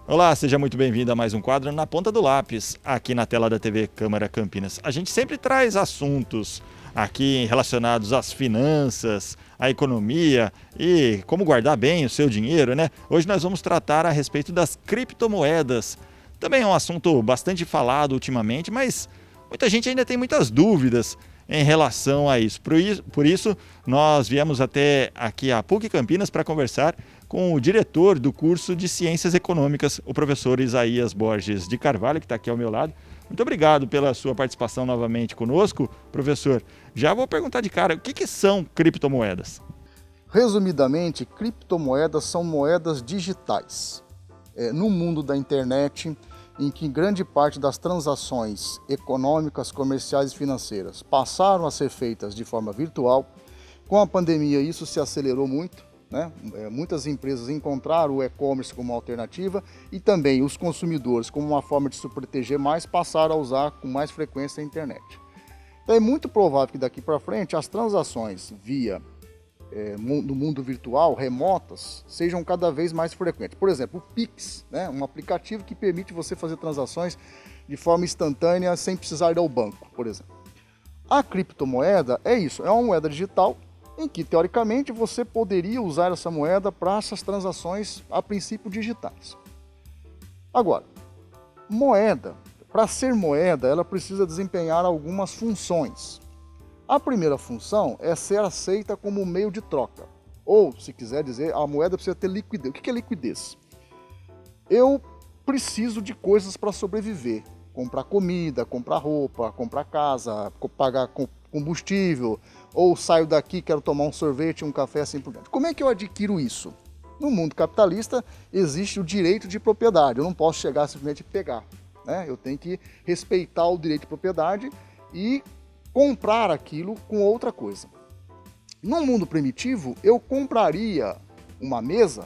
Olá, seja muito bem-vindo a mais um quadro Na Ponta do Lápis, aqui na tela da TV Câmara Campinas. A gente sempre traz assuntos aqui relacionados às finanças, à economia e como guardar bem o seu dinheiro, né? Hoje nós vamos tratar a respeito das criptomoedas. Também é um assunto bastante falado ultimamente, mas muita gente ainda tem muitas dúvidas em relação a isso. Por isso, nós viemos até aqui a PUC Campinas para conversar com o diretor do curso de Ciências Econômicas, o professor Isaías Borges de Carvalho, que está aqui ao meu lado. Muito obrigado pela sua participação novamente conosco, professor. Já vou perguntar de cara, o que são criptomoedas? Resumidamente, criptomoedas são moedas digitais. No mundo da internet, em que grande parte das transações econômicas, comerciais e financeiras passaram a ser feitas de forma virtual, com a pandemia isso se acelerou muito, né? Muitas empresas encontraram o e-commerce como alternativa e também os consumidores, como uma forma de se proteger mais, passaram a usar com mais frequência a internet. Então é muito provável que daqui para frente as transações via no mundo virtual, remotas, sejam cada vez mais frequentes. Por exemplo, o Pix, né, um aplicativo que permite você fazer transações de forma instantânea sem precisar ir ao banco, por exemplo. A criptomoeda é isso, é uma moeda digital em que, teoricamente, você poderia usar essa moeda para essas transações, a princípio, digitais. Agora, moeda, para ser moeda, ela precisa desempenhar algumas funções. A primeira função é ser aceita como meio de troca. Ou, se quiser dizer, a moeda precisa ter liquidez. O que é liquidez? Eu preciso de coisas para sobreviver. Comprar comida, comprar roupa, comprar casa, pagar combustível, ou saio daqui, quero tomar um sorvete, um café, assim por diante. Como é que eu adquiro isso? No mundo capitalista, existe o direito de propriedade. Eu não posso chegar simplesmente e pegar, né? Eu tenho que respeitar o direito de propriedade e comprar aquilo com outra coisa. No mundo primitivo, eu compraria uma mesa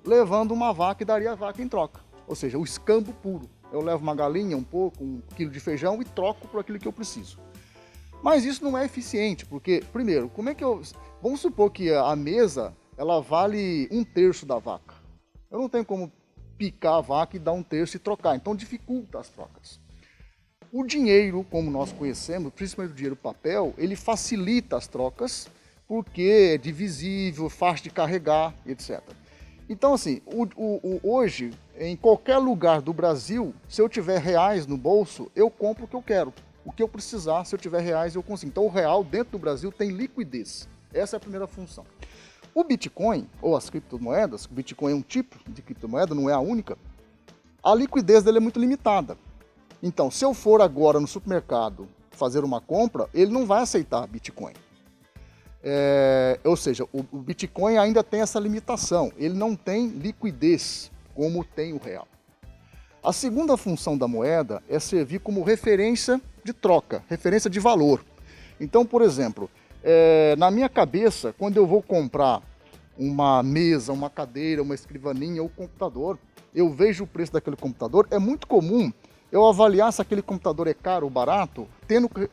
levando uma vaca e daria a vaca em troca. Ou seja, o escambo puro. Eu levo uma galinha, um porco, 1 quilo de feijão e troco por aquilo que eu preciso. Mas isso não é eficiente, porque, primeiro, como é que eu... Vamos supor que a mesa, ela vale 1/3 da vaca. Eu não tenho como picar a vaca e dar 1/3 e trocar, então dificulta as trocas. O dinheiro, como nós conhecemos, principalmente o dinheiro papel, ele facilita as trocas porque é divisível, fácil de carregar, etc. Então, assim, hoje, em qualquer lugar do Brasil, se eu tiver reais no bolso, eu compro o que eu quero. O que eu precisar, se eu tiver reais, eu consigo. Então, o real dentro do Brasil tem liquidez. Essa é a primeira função. O Bitcoin, ou as criptomoedas, o Bitcoin é um tipo de criptomoeda, não é a única, a liquidez dele é muito limitada. Então, se eu for agora no supermercado fazer uma compra, ele não vai aceitar Bitcoin. Ou seja, o Bitcoin ainda tem essa limitação, ele não tem liquidez como tem o real. A segunda função da moeda é servir como referência de troca, referência de valor. Então, por exemplo, na minha cabeça, quando eu vou comprar uma mesa, uma cadeira, uma escrivaninha ou computador, eu vejo o preço daquele computador, é muito comum eu avaliar se aquele computador é caro ou barato,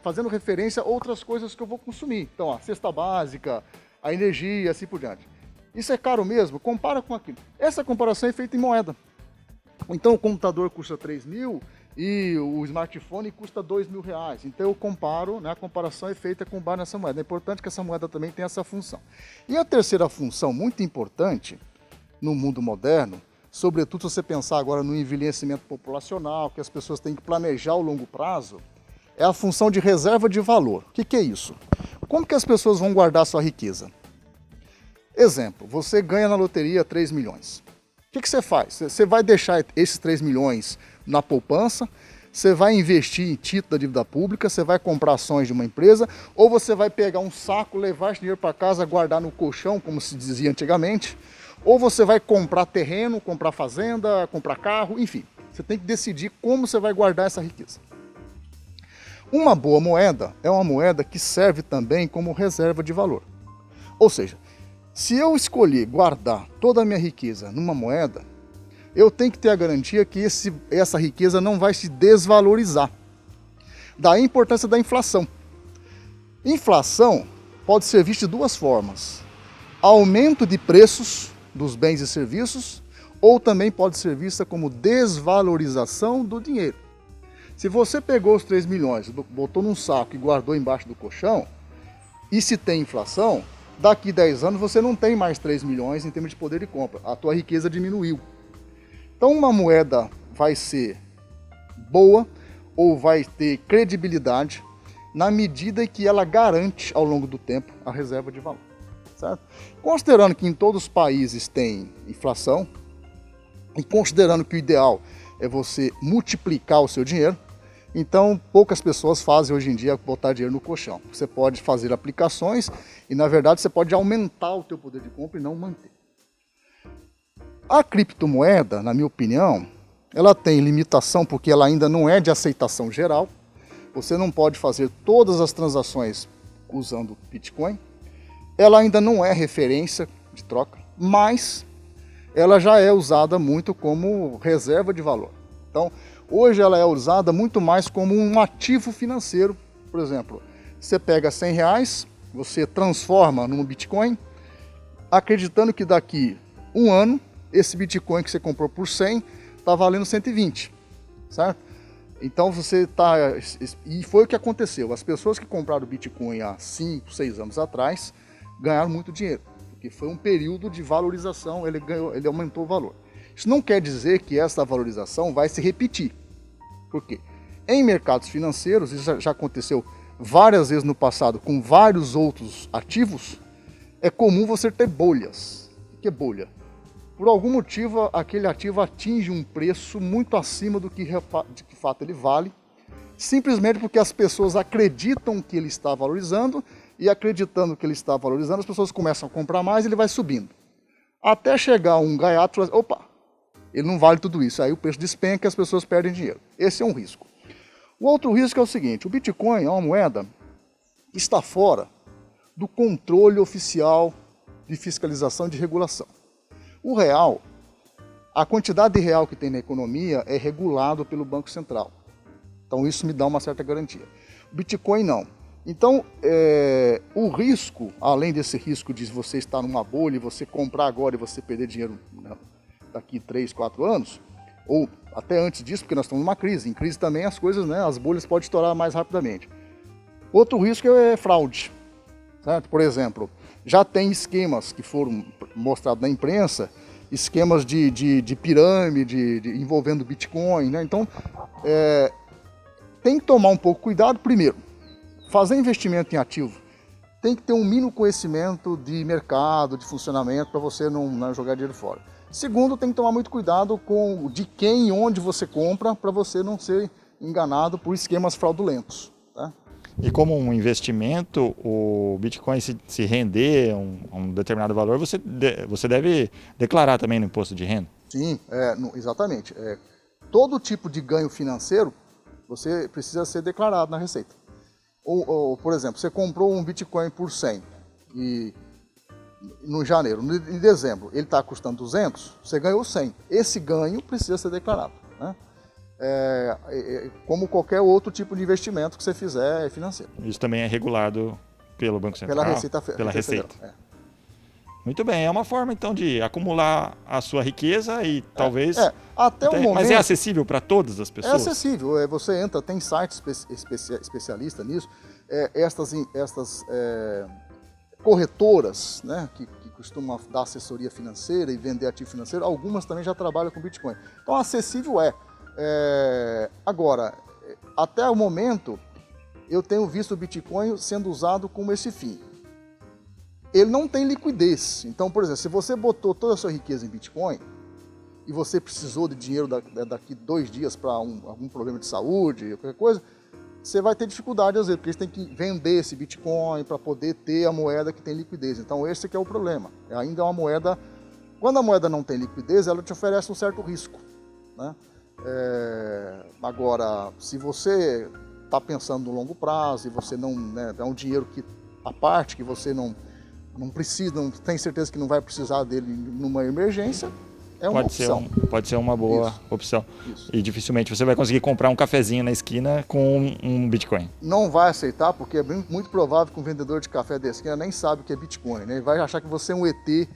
fazendo referência a outras coisas que eu vou consumir. Então, a cesta básica, a energia, assim por diante. Isso é caro mesmo? Compara com aquilo. Essa comparação é feita em moeda. Então, o computador custa 3 mil e o smartphone custa 2 mil reais. Então, eu comparo, né, a comparação é feita com base nessa moeda. É importante que essa moeda também tenha essa função. E a terceira função, muito importante no mundo moderno, sobretudo se você pensar agora no envelhecimento populacional, que as pessoas têm que planejar ao longo prazo, é a função de reserva de valor. O que é isso? Como que as pessoas vão guardar sua riqueza? Exemplo, você ganha na loteria 3 milhões. O que você faz? Você vai deixar esses 3 milhões na poupança, você vai investir em título da dívida pública, você vai comprar ações de uma empresa, ou você vai pegar um saco, levar esse dinheiro para casa, guardar no colchão, como se dizia antigamente, ou você vai comprar terreno, comprar fazenda, comprar carro, enfim. Você tem que decidir como você vai guardar essa riqueza. Uma boa moeda é uma moeda que serve também como reserva de valor. Ou seja, se eu escolher guardar toda a minha riqueza numa moeda, eu tenho que ter a garantia que essa riqueza não vai se desvalorizar. Daí a importância da inflação. Inflação pode ser vista de duas formas. Aumento de preços dos bens e serviços ou também pode ser vista como desvalorização do dinheiro. Se você pegou os 3 milhões, botou num saco e guardou embaixo do colchão, e se tem inflação, daqui 10 anos você não tem mais 3 milhões em termos de poder de compra. A tua riqueza diminuiu. Então uma moeda vai ser boa ou vai ter credibilidade na medida em que ela garante ao longo do tempo a reserva de valor. Certo? Considerando que em todos os países tem inflação e considerando que o ideal é você multiplicar o seu dinheiro, então poucas pessoas fazem hoje em dia botar dinheiro no colchão. Você pode fazer aplicações e na verdade você pode aumentar o teu poder de compra e não manter. A criptomoeda, na minha opinião, ela tem limitação porque ela ainda não é de aceitação geral. Você não pode fazer todas as transações usando Bitcoin. Ela ainda não é referência de troca, mas ela já é usada muito como reserva de valor. Então, hoje ela é usada muito mais como um ativo financeiro. Por exemplo, você pega R$100, você transforma num Bitcoin, acreditando que daqui um ano, esse Bitcoin que você comprou por 100 está valendo 120, certo? Então você está... E foi o que aconteceu. As pessoas que compraram Bitcoin há 5, 6 anos atrás ganharam muito dinheiro, porque foi um período de valorização, ele aumentou o valor. Isso não quer dizer que essa valorização vai se repetir. Por quê? Em mercados financeiros, isso já aconteceu várias vezes no passado com vários outros ativos, é comum você ter bolhas. O que é bolha? Por algum motivo, aquele ativo atinge um preço muito acima do que de fato ele vale, simplesmente porque as pessoas acreditam que ele está valorizando, e acreditando que ele está valorizando, as pessoas começam a comprar mais e ele vai subindo. Até chegar um gaiato e falar, opa, ele não vale tudo isso. Aí o preço despenca e as pessoas perdem dinheiro. Esse é um risco. O outro risco é o seguinte, o Bitcoin é uma moeda que está fora do controle oficial de fiscalização e de regulação. O real, a quantidade de real que tem na economia é regulado pelo Banco Central. Então isso me dá uma certa garantia. O Bitcoin não. Então, o risco, além desse risco de você estar numa bolha e você comprar agora e você perder dinheiro daqui 3, 4 anos, ou até antes disso, porque nós estamos numa crise. Em crise também as coisas, né, as bolhas podem estourar mais rapidamente. Outro risco é fraude. Certo? Por exemplo, já tem esquemas que foram mostrados na imprensa, esquemas de pirâmide, envolvendo Bitcoin, né? Então, tem que tomar um pouco cuidado. Primeiro, fazer investimento em ativo tem que ter um mínimo conhecimento de mercado, de funcionamento, para você não jogar dinheiro fora. Segundo, tem que tomar muito cuidado com de quem e onde você compra, para você não ser enganado por esquemas fraudulentos. Tá? E como um investimento, o Bitcoin se render a um determinado valor, você deve declarar também no imposto de renda? Sim, exatamente. Todo tipo de ganho financeiro, você precisa ser declarado na Receita. Ou, por exemplo, você comprou um Bitcoin por 100 e no janeiro, em dezembro, ele está custando 200, você ganhou 100. Esse ganho precisa ser declarado. Né? Como qualquer outro tipo de investimento que você fizer financeiro. Isso também é regulado pelo Banco Central? Pela Receita. Muito bem, é uma forma então de acumular a sua riqueza e talvez... Até o momento... Mas é acessível para todas as pessoas? É acessível, você entra, tem sites especialistas nisso, estas corretoras, né, que costumam dar assessoria financeira e vender ativo financeiro, algumas também já trabalham com Bitcoin. Então acessível Agora, até o momento, eu tenho visto o Bitcoin sendo usado como esse fim. Ele não tem liquidez. Então, por exemplo, se você botou toda a sua riqueza em Bitcoin e você precisou de dinheiro daqui 2 dias para algum problema de saúde, qualquer coisa, você vai ter dificuldade às vezes, porque você tem que vender esse Bitcoin para poder ter a moeda que tem liquidez. Então, esse que é o problema. Ainda é uma moeda... Quando a moeda não tem liquidez, ela te oferece um certo risco. Né? Agora, se você está pensando no longo prazo e você não... Né, é um dinheiro à parte que você não precisa, não tem certeza que não vai precisar dele numa emergência, é uma opção. Pode ser uma boa opção. Isso. E dificilmente você vai conseguir comprar um cafezinho na esquina com um Bitcoin. Não vai aceitar, porque é muito provável que um vendedor de café da esquina nem sabe o que é Bitcoin. Né? Ele vai achar que você é um ET,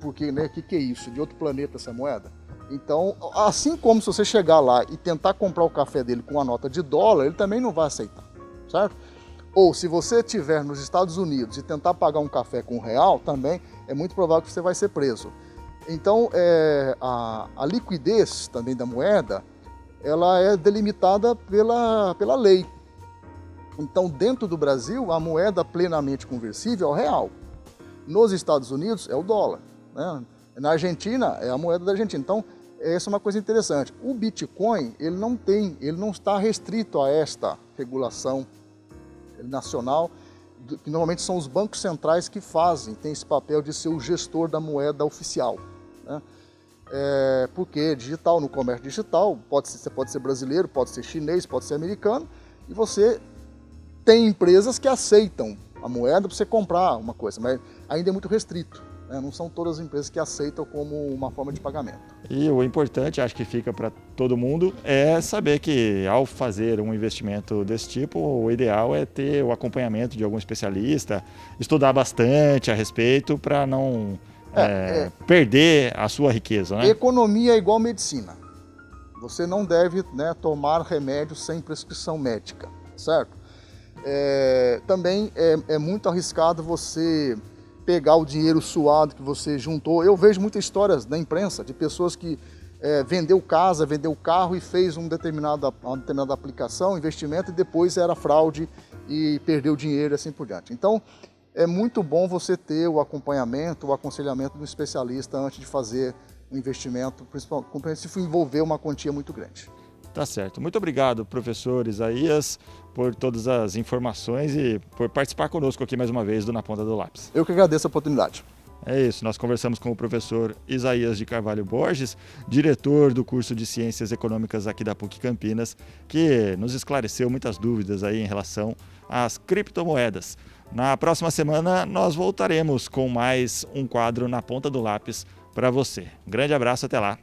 porque, né, que é isso? De outro planeta essa moeda? Então, assim como se você chegar lá e tentar comprar o café dele com uma nota de dólar, ele também não vai aceitar, certo? Ou se você estiver nos Estados Unidos e tentar pagar um café com real, também é muito provável que você vai ser preso. Então, a liquidez também da moeda, ela é delimitada pela lei. Então, dentro do Brasil, a moeda plenamente conversível é o real. Nos Estados Unidos, é o dólar, né? Na Argentina, é a moeda da Argentina. Então, essa é uma coisa interessante. O Bitcoin, ele não está restrito a esta regulação nacional, que normalmente são os bancos centrais que tem esse papel de ser o gestor da moeda oficial, né? Porque digital, no comércio digital, você pode ser brasileiro, pode ser chinês, pode ser americano, e você tem empresas que aceitam a moeda para você comprar uma coisa, mas ainda é muito restrito, né? Não são todas as empresas que aceitam como uma forma de pagamento. E o importante, acho que fica para todo mundo, é saber que ao fazer um investimento desse tipo, o ideal é ter o acompanhamento de algum especialista, estudar bastante a respeito para não perder a sua riqueza, né? Economia é igual medicina. Você não deve, né, tomar remédio sem prescrição médica, certo? Também é muito arriscado você pegar o dinheiro suado que você juntou. Eu vejo muitas histórias na imprensa de pessoas que vendeu casa, vendeu carro e fez uma determinada aplicação, investimento, e depois era fraude e perdeu dinheiro e assim por diante. Então, é muito bom você ter o acompanhamento, o aconselhamento do especialista antes de fazer um investimento, principalmente se for envolver uma quantia muito grande. Tá certo. Muito obrigado, professor Isaías, por todas as informações e por participar conosco aqui mais uma vez do Na Ponta do Lápis. Eu que agradeço a oportunidade. É isso, nós conversamos com o professor Isaías de Carvalho Borges, diretor do curso de Ciências Econômicas aqui da PUC Campinas, que nos esclareceu muitas dúvidas aí em relação às criptomoedas. Na próxima semana nós voltaremos com mais um quadro Na Ponta do Lápis para você. Um grande abraço, até lá!